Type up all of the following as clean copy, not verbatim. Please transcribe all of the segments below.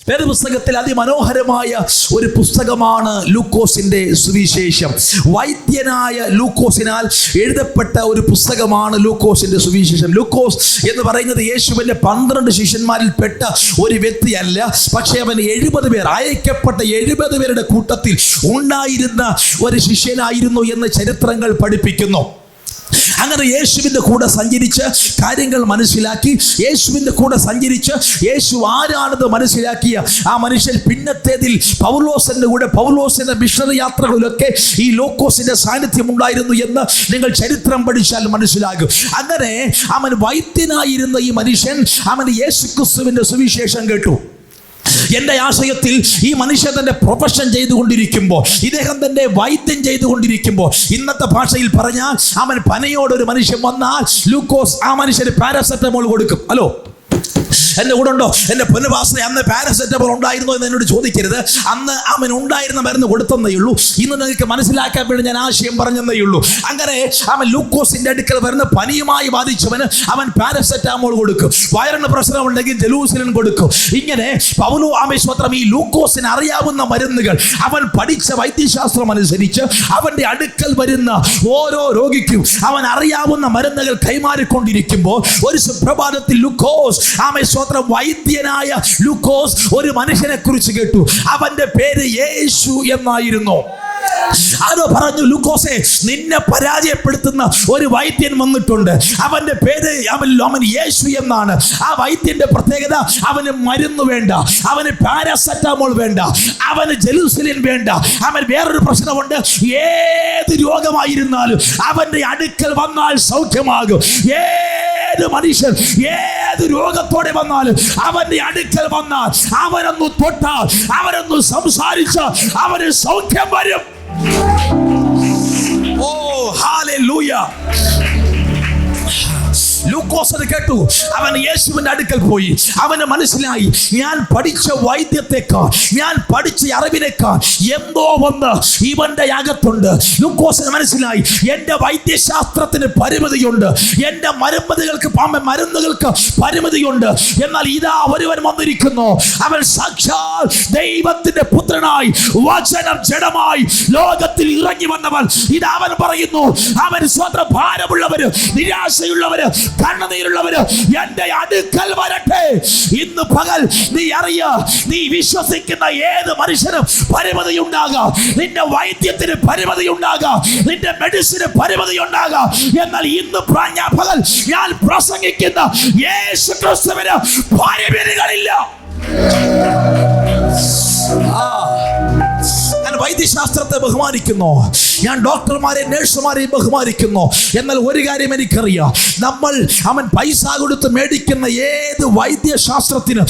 വേദപുസ്തകത്തിൽ അതിമനോഹരമായ ഒരു പുസ്തകമാണ് ലൂക്കോസിന്റെ സുവിശേഷം. വൈദ്യനായ ലൂക്കോസിനാൽ എഴുതപ്പെട്ട ഒരു പുസ്തകമാണ് ലൂക്കോസിന്റെ സുവിശേഷം. ലൂക്കോസ് എന്ന് പറയുന്നത് യേശുവിന്റെ 12 ശിഷ്യന്മാരിൽ പെട്ട ഒരു വ്യക്തിയല്ല. പക്ഷേ അവൻ 70 പേർ, അയക്കപ്പെട്ട 70 പേരുടെ കൂട്ടത്തിൽ ഉണ്ടായിരുന്ന ഒരു ശിഷ്യനായിരുന്നു എന്ന് ചരിത്രങ്ങൾ പഠിപ്പിക്കുന്നു. അങ്ങനെ യേശുവിൻ്റെ കൂടെ സഞ്ചരിച്ച് കാര്യങ്ങൾ മനസ്സിലാക്കി, യേശുവിൻ്റെ കൂടെ സഞ്ചരിച്ച് യേശു ആരാണെന്ന് മനസ്സിലാക്കിയ ആ മനുഷ്യൻ പിന്നത്തേതിൽ പൗലോസിന്റെ മിഷണറി യാത്രകളിലൊക്കെ ഈ ലൂക്കോസിന്റെ സാന്നിധ്യം ഉണ്ടായിരുന്നു എന്ന് നിങ്ങൾ ചരിത്രം പഠിച്ചാൽ മനസ്സിലാകും. അങ്ങനെ അവൻ വൈദ്യനായിരുന്ന ഈ മനുഷ്യൻ അവൻ യേശുക്രിസ്തുവിന്റെ സുവിശേഷം കേട്ടു. എൻ്റെ ആശയത്തിൽ ഈ മനുഷ്യൻ തൻ്റെ പ്രൊഫഷൻ ചെയ്തുകൊണ്ടിരിക്കുമ്പോൾ, ഇദ്ദേഹം തൻ്റെ വൈദ്യം ചെയ്തുകൊണ്ടിരിക്കുമ്പോൾ, ഇന്നത്തെ ഭാഷയിൽ പറഞ്ഞാൽ അവൻ പനയോടൊരു മനുഷ്യൻ വന്നാൽ ലൂക്കോസ് ആ മനുഷ്യന് പാരസെറ്റമോൾ കൊടുക്കും. ഹലോ, എൻ്റെ കൂടെ ഉണ്ടോ? എൻ്റെ പൊന്നുപാസ്റ്ററെ, അന്ന് പാരസെറ്റമോൾ ഉണ്ടായിരുന്നോ എന്ന് എന്നോട് ചോദിക്കരുത്. അന്ന് അവൻ ഉണ്ടായിരുന്ന മരുന്ന് കൊടുത്തന്നേ ഉള്ളൂ. ഇന്ന് നിങ്ങൾക്ക് മനസ്സിലാക്കാൻ വേണ്ടി ഞാൻ ആശയം പറഞ്ഞതേ ഉള്ളൂ. അങ്ങനെ അവൻ ലൂക്കോസിന്റെ അടുക്കൽ വരുന്ന പനിയുമായി ബാധിച്ചവന് അവൻ പാരസെറ്റാമോൾ കൊടുക്കും. വയറിന് പ്രശ്നം ഉണ്ടെങ്കിൽ ജലൂസിലിൻ കൊടുക്കും. ഇങ്ങനെ പൗലോ ആമേശ്വത്രം ഈ ലൂക്കോസിന് അറിയാവുന്ന മരുന്നുകൾ, അവൻ പഠിച്ച വൈദ്യശാസ്ത്രം അനുസരിച്ച് അവന്റെ അടുക്കൽ വരുന്ന ഓരോ രോഗിക്കും അവൻ അറിയാവുന്ന മരുന്നുകൾ കൈമാറിക്കൊണ്ടിരിക്കുമ്പോൾ ഒരു സുപ്രഭാതത്തിൽ ലൂക്കോസ് ആമേശ്വത്രം വൈദ്യനായ ലൂക്കോസ് ഒരു മനുഷ്യനെ കുറിച്ച് കേട്ടു. അവന്റെ പേര് യേശു എന്നായിരുന്നു. അത് പറഞ്ഞു, ലൂക്കോസേ, നിന്നെ പരാജയപ്പെടുത്തുന്ന ഒരു വൈദ്യൻ വന്നിട്ടുണ്ട്. അവന്റെ പേര് അവൻ യേശു എന്നാണ്. ആ വൈദ്യന്റെ പ്രത്യേകത, അവന് മരുന്ന് വേണ്ട, അവന് പാരസെറ്റമോൾ വേണ്ട, അവന് ജലൂസിലിൻ വേണ്ട. അവൻ വേറൊരു പ്രശ്നമുണ്ട്, ഏത് രോഗമായിരുന്നാലും അവന്റെ അടുക്കൽ വന്നാൽ സൗഖ്യമാകും. ഏത് മനുഷ്യൻ ഏത് രോഗത്തോടെ വന്നാലും അവന്റെ അടുക്കൽ വന്നാൽ, അവനൊന്ന് തൊട്ടാൽ, അവനൊന്ന് സംസാരിച്ചാൽ അവന് സൗഖ്യം വരും. ഓ ഹല്ലേലൂയ. ലൂക്കോസ് അത് കേട്ടു. അവൻ യേശുവിന്റെ അടുക്കൽ പോയി. അവന് മനസ്സിലായി, ഞാൻ പഠിച്ച വൈദ്യത്തെക്കാൾ, ഞാൻ പഠിച്ച അറിവിനേക്കാൾ എന്തോ ഒന്ന് ഇവന്റെ അകത്തുണ്ട്. ലൂക്കോസിന് മനസ്സിലായി, എന്റെ വൈദ്യശാസ്ത്രത്തിന് പരിമിതിയുണ്ട്, എന്റെ മരുന്നുകൾക്ക് പരിമിതിയുണ്ട്. എന്നാൽ ഇതാ ഒരുവൻ വന്നിരിക്കുന്നു. അവൻ സാക്ഷാൽ ദൈവത്തിന്റെ പുത്രനായി, വചനം ജഡമായി ലോകത്തിൽ ഇറങ്ങി വന്നവൻ. ഇതാ അവൻ പറയുന്നു, അവൻ സ്വന്തം ഭാരമുള്ളവര്, നിരാശയുള്ളവര്, കണ്ണുനീരുള്ളവര് എന്റെ അടുക്കൽ വരട്ടെ. ഇന്ന് പകൽ നീ നീ വിശ്വസിക്കുന്ന ഏത് മനുഷ്യനും പരിമിതിയുണ്ടാകാം. നിന്റെ വൈദ്യത്തിന് പരിമിതിയുണ്ടാകാം, നിന്റെ മെഡിസിന് പരിമിതിയുണ്ടാകാം. എന്നാൽ ഇന്ന് പകൽ ഞാൻ പ്രസംഗിക്കുന്ന യേശുക്രിസ്തുവിന് പരിമിതികളില്ല. ഞാൻ വൈദ്യശാസ്ത്രത്തെ ബഹുമാനിക്കുന്നു, ഞാൻ ഡോക്ടർമാരെ നഴ്സുമാരെയും ബഹുമാനിക്കുന്നു. എന്നാൽ ഒരു കാര്യം എനിക്കറിയാം, അവൻ പൈസ കൊടുത്ത് മേടിക്കുന്ന ഏത് വൈദ്യശാസ്ത്രത്തിന്,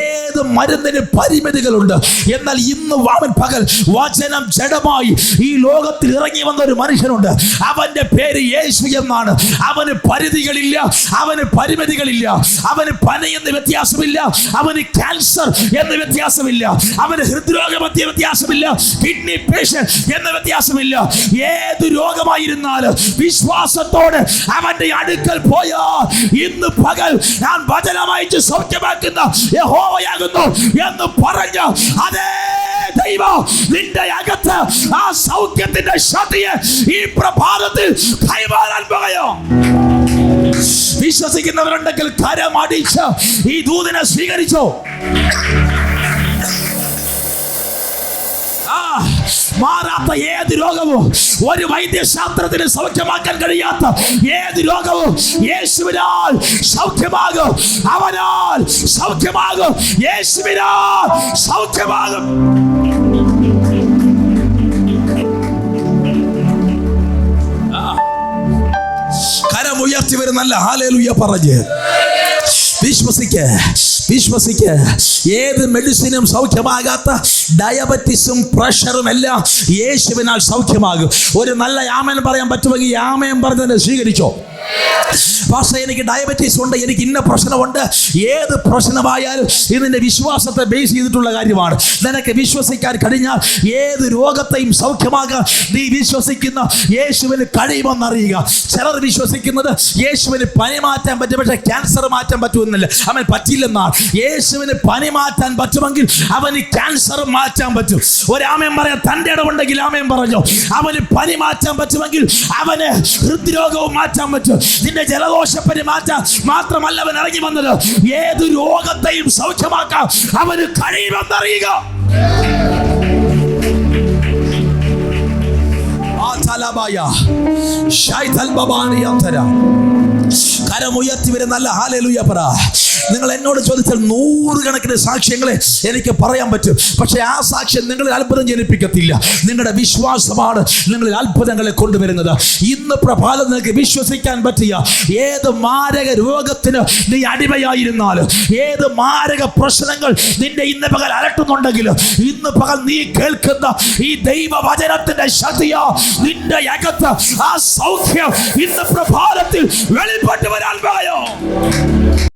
ഏത് മരുന്നിന് പരിമിതികളുണ്ട്. എന്നാൽ ഇന്ന് അവൻ പകൽ വചനം ജഡമായി ഈ ലോകത്തിൽ ഇറങ്ങി വന്ന ഒരു മനുഷ്യനുണ്ട്. അവന്റെ പേര് യേശു എന്നാണ്. അവന് പരിധികളില്ല, അവന് പരിമിതികളില്ല. അവന് പനയെന്ന് വ്യത്യാസമില്ല, അവന് ക്യാൻസർ എന്ന് വ്യത്യാസമില്ല, അവന് ഹൃദ്രോഗം വ്യത്യാസമില്ല, കിഡ്നി പേഷ്യന്റ് എന്ന വ്യത്യാസമില്ല. ഏത് രോഗമായിരുന്നാലും വിശ്വാസത്തോടെ അവന്റെ അടുക്കൽ പോയാൽ ഇന്ന് പകൽ ഞാൻ വചനമയച്ച് സൗഖ്യമാക്കുന്ന യഹോവയാകുന്നു എന്ന് പറഞ്ഞ അതേ ദൈവം നിന്റെ അകത്ത് ആ സൗഖ്യത്തിന്റെ ശക്തിയെ ഈ പ്രഭാതത്തിൽ കൈമാറാൻ പോകുകയോ. വിശ്വസിക്കുന്നവരുണ്ടെങ്കിൽ കരമടിച്ച് ഈ ദൂതനെ സ്വീകരിച്ചോ. മാറാത്ത ഏത് രോഗവും, ഒരു വൈദ്യശാസ്ത്രത്തിന് സൗഖ്യമാക്കാൻ കഴിയാത്ത ഏത് രോഗവും യേശുവിനാൽ സൗഖ്യമാകും. അവനാൽ സൗഖ്യമാകും, യേശുവിനാൽ സൗഖ്യമാകും. കരമുയർത്തി വരുന്നല്ല ഹല്ലേലൂയ പറഞ്ഞ് വിശ്വസിക്ക്. ഏത് മെഡിസിനും സൗഖ്യമാകാത്ത ഡയബറ്റിസും പ്രഷറും എല്ലാം യേശുവിനാൽ സൗഖ്യമാകും. ഒരു നല്ല ആമേൻ പറയാൻ പറ്റുമെങ്കിൽ ആമേൻ പറഞ്ഞതിനെ സ്വീകരിച്ചോ. പക്ഷേ എനിക്ക് ഡയബറ്റീസ് ഉണ്ട്, എനിക്ക് ഇന്ന പ്രശ്നമുണ്ട്. ഏത് പ്രശ്നമായാലും ഇതിൻ്റെ വിശ്വാസത്തെ ബേസ് ചെയ്തിട്ടുള്ള കാര്യമാണ്. നിനക്ക് വിശ്വസിക്കാൻ കഴിഞ്ഞാൽ ഏത് രോഗത്തെയും സൗഖ്യമാകാൻ നീ വിശ്വസിക്കുന്ന യേശുവിന് കഴിയുമെന്നറിയുക. ചിലർ വിശ്വസിക്കുന്നത് യേശുവിന് പനി മാറ്റാൻ പറ്റും, പക്ഷേ ക്യാൻസർ മാറ്റാൻ പറ്റുമെന്നില്ല. അവൻ പറ്റില്ലെന്നാണ്. യേശുവിന് പനി മാറ്റാൻ പറ്റുമെങ്കിൽ അവന് ക്യാൻസർ മാറ്റാൻ പറ്റും. ഒരാമേൻ പറയാൻ തൻ്റെ ഇടമുണ്ടെങ്കിൽ ആമേൻ പറഞ്ഞു. അവന് പനി മാറ്റാൻ പറ്റുമെങ്കിൽ അവന് ഹൃദ്രോഗവും മാറ്റാൻ പറ്റും. നിന്റെ ജലദോഷപ്പനി മാറ്റാൻ മാത്രമല്ല അവൻ ഇറങ്ങി വന്നത്, ഏത് രോഗത്തെയും സൗഖ്യമാക്കാൻ അവന് കഴിയുമെന്നറിയുക. കരമുയർത്തി വരുന്ന നല്ല ഹല്ലേലൂയ പറ. നിങ്ങൾ എന്നോട് ചോദിച്ചാൽ 100 കണക്കിന് സാക്ഷ്യങ്ങളെ എനിക്ക് പറയാൻ പറ്റും. പക്ഷേ ആ സാക്ഷ്യം നിങ്ങളിൽ അത്ഭുതം ജനിപ്പിക്കത്തില്ല. നിങ്ങളുടെ വിശ്വാസമാണ് നിങ്ങളിൽ അത്ഭുതങ്ങളെ കൊണ്ടുവരുന്നത്. ഇന്ന് പ്രഭാതം നിനക്ക് വിശ്വസിക്കാൻ പറ്റിയ ഏത് മാരക രോഗത്തിന് നീ അടിമയായിരുന്നാൽ, ഏത് മാരക പ്രശ്നങ്ങൾ നിന്നെ ഇന്ന് പകൽ അലട്ടുന്നുണ്ടെങ്കിൽ, ഇന്ന് പകൽ നീ കേൾക്കുന്ന ഈ ദൈവവചനത്തിന്റെ ശക്തിയോ നിന്റെ അകത്ത് ആ സൗഖ്യം ഇന്ന് പ്രഭാതത്തിൽ വെളിപ്പെട്ടു വരാൻ പറയോ.